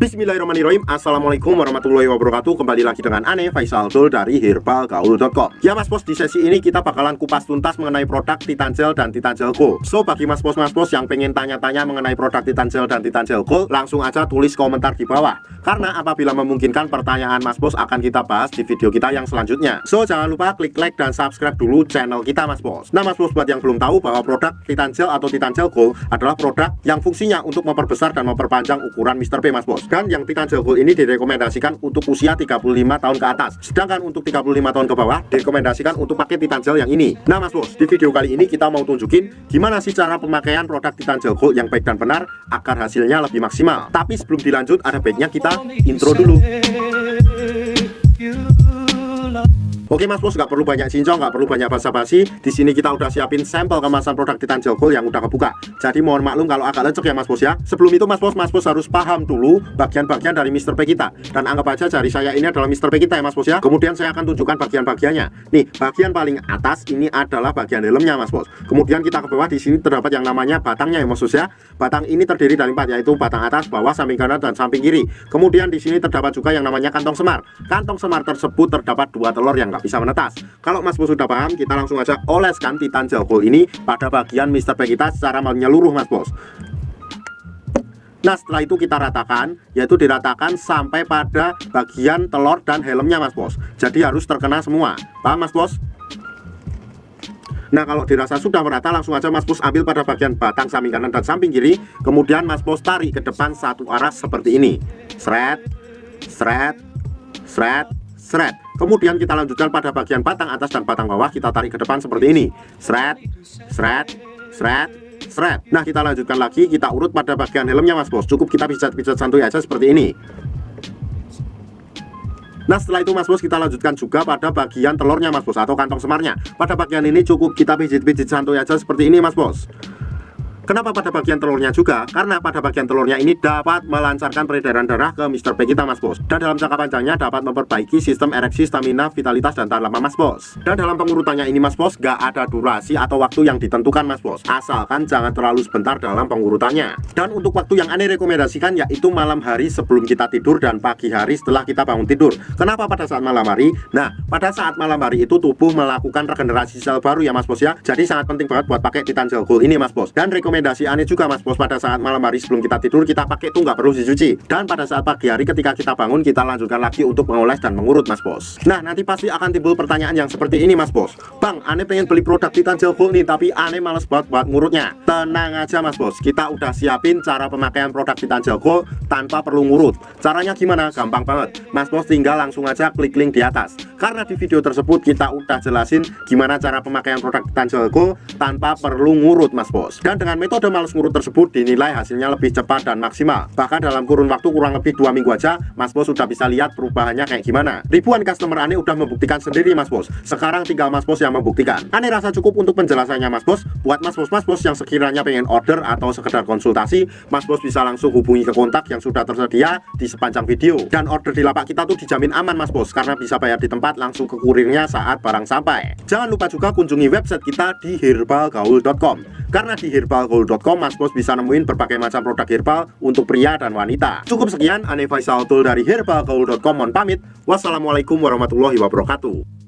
Bismillahirrahmanirrahim. Assalamualaikum warahmatullahi wabarakatuh. Kembali lagi dengan Ane Faisal Tool dari herbalgaul.com. Ya mas bos, di sesi ini kita bakalan kupas tuntas mengenai produk Titan Gel dan Titan Gel Gold. So bagi mas bos yang pengen tanya-tanya mengenai produk Titan Gel dan Titan Gel Gold, langsung aja tulis komentar di bawah. Karena apabila memungkinkan, pertanyaan mas bos akan kita bahas di video kita yang selanjutnya. So jangan lupa klik like dan subscribe dulu channel kita mas bos. Nah mas bos, buat yang belum tahu bahwa produk Titan Gel atau Titan Gel Gold adalah produk yang fungsinya untuk memperbesar dan memperpanjang ukuran Mr. P mas bos. Dan yang Titan Gel Gold ini direkomendasikan untuk usia 35 tahun ke atas. Sedangkan untuk 35 tahun ke bawah direkomendasikan untuk pakai Titan Gel yang ini. Nah mas bos, di video kali ini kita mau tunjukin gimana sih cara pemakaian produk Titan Gel Gold yang baik dan benar agar hasilnya lebih maksimal. Tapi sebelum dilanjut, ada baiknya kita intro dulu. Oke mas bos, nggak perlu banyak cincong, nggak perlu banyak basa-basi. Di sini kita udah siapin sampel kemasan produk Titan Gel Gold yang udah kebuka. Jadi mohon maklum kalau agak lecek ya mas bos ya. Sebelum itu mas bos harus paham dulu bagian-bagian dari Mr. P kita. Dan anggap aja jari saya ini adalah Mr. P kita ya mas bos ya. Kemudian saya akan tunjukkan bagian-bagiannya. Nih, bagian paling atas ini adalah bagian helmnya mas bos. Kemudian kita ke bawah, di sini terdapat yang namanya batangnya ya mas bos ya. Batang ini terdiri dari 4, yaitu batang atas, bawah, samping kanan, dan samping kiri. Kemudian di sini terdapat juga yang namanya kantong semar. Kantong semar tersebut terdapat 2 telur yang bisa menetas. Kalau mas bos sudah paham, kita langsung aja oleskan Titan Gel Gold ini pada bagian Mr. P kita secara menyeluruh mas bos. Nah setelah itu kita ratakan, yaitu diratakan sampai pada bagian telur dan helmnya mas bos. Jadi harus terkena semua, paham mas bos? Nah kalau dirasa sudah merata, langsung aja mas bos ambil pada bagian batang samping kanan dan samping kiri. Kemudian mas bos tarik ke depan satu arah seperti ini. Sret, sret, sret, sret. Kemudian kita lanjutkan pada bagian batang atas dan batang bawah, kita tarik ke depan seperti ini. Sret, sret, sret, sret. Nah kita lanjutkan lagi, kita urut pada bagian helmnya mas bos. Cukup kita pijat-pijat santuy aja seperti ini. Nah setelah itu mas bos, kita lanjutkan juga pada bagian telurnya mas bos, atau kantong semarnya. Pada bagian ini cukup kita pijit-pijit santuy aja seperti ini mas bos. Kenapa pada bagian telurnya juga? Karena pada bagian telurnya ini dapat melancarkan peredaran darah ke Mr. P kita mas bos. Dan dalam jangka panjangnya dapat memperbaiki sistem ereksi, stamina, vitalitas, dan tahan lama mas bos. Dan dalam pengurutannya ini mas bos, gak ada durasi atau waktu yang ditentukan mas bos. Asalkan jangan terlalu sebentar dalam pengurutannya. Dan untuk waktu yang Ane rekomendasikan yaitu malam hari sebelum kita tidur dan pagi hari setelah kita bangun tidur. Kenapa pada saat malam hari? Nah pada saat malam hari itu tubuh melakukan regenerasi sel baru ya mas bos ya. Jadi sangat penting banget buat pakai Titan Gel Gold ini mas bos. Dan rekomendasi Ane juga mas bos, pada saat malam hari sebelum kita tidur kita pakai itu nggak perlu dicuci. Dan pada saat pagi hari ketika kita bangun, kita lanjutkan lagi untuk mengoles dan mengurut mas bos. Nah nanti pasti akan timbul pertanyaan yang seperti ini mas bos. Bang, Ane pengen beli produk Titan Gel Gold nih, tapi Ane males banget buat ngurutnya. Tenang aja mas bos, kita udah siapin cara pemakaian produk Titan Gel Gold tanpa perlu ngurut. Caranya gimana? Gampang banget mas bos, tinggal langsung aja klik link di atas. Karena di video tersebut kita udah jelasin gimana cara pemakaian produk Titan Gel Gold tanpa perlu ngurut mas bos. Dan dengan metode males ngurut tersebut dinilai hasilnya lebih cepat dan maksimal. Bahkan dalam kurun waktu kurang lebih 2 minggu aja mas bos sudah bisa lihat perubahannya kayak gimana. Ribuan customer Ane udah membuktikan sendiri mas bos. Sekarang tinggal mas bos yang membuktikan. Ane rasa cukup untuk penjelasannya mas bos. Buat mas bos yang sekiranya pengen order atau sekedar konsultasi, mas bos bisa langsung hubungi ke kontak yang sudah tersedia di sepanjang video. Dan order di lapak kita tuh dijamin aman mas bos, karena bisa bayar di tempat langsung ke kurirnya saat barang sampai. Jangan lupa juga kunjungi website kita di herbalgaul.com. Karena di herbalgaul.com mas bos bisa nemuin berbagai macam produk herbal untuk pria dan wanita. Cukup sekian, Ane Faisal Tool dari herbalgaul.com mohon pamit. Wassalamualaikum warahmatullahi wabarakatuh.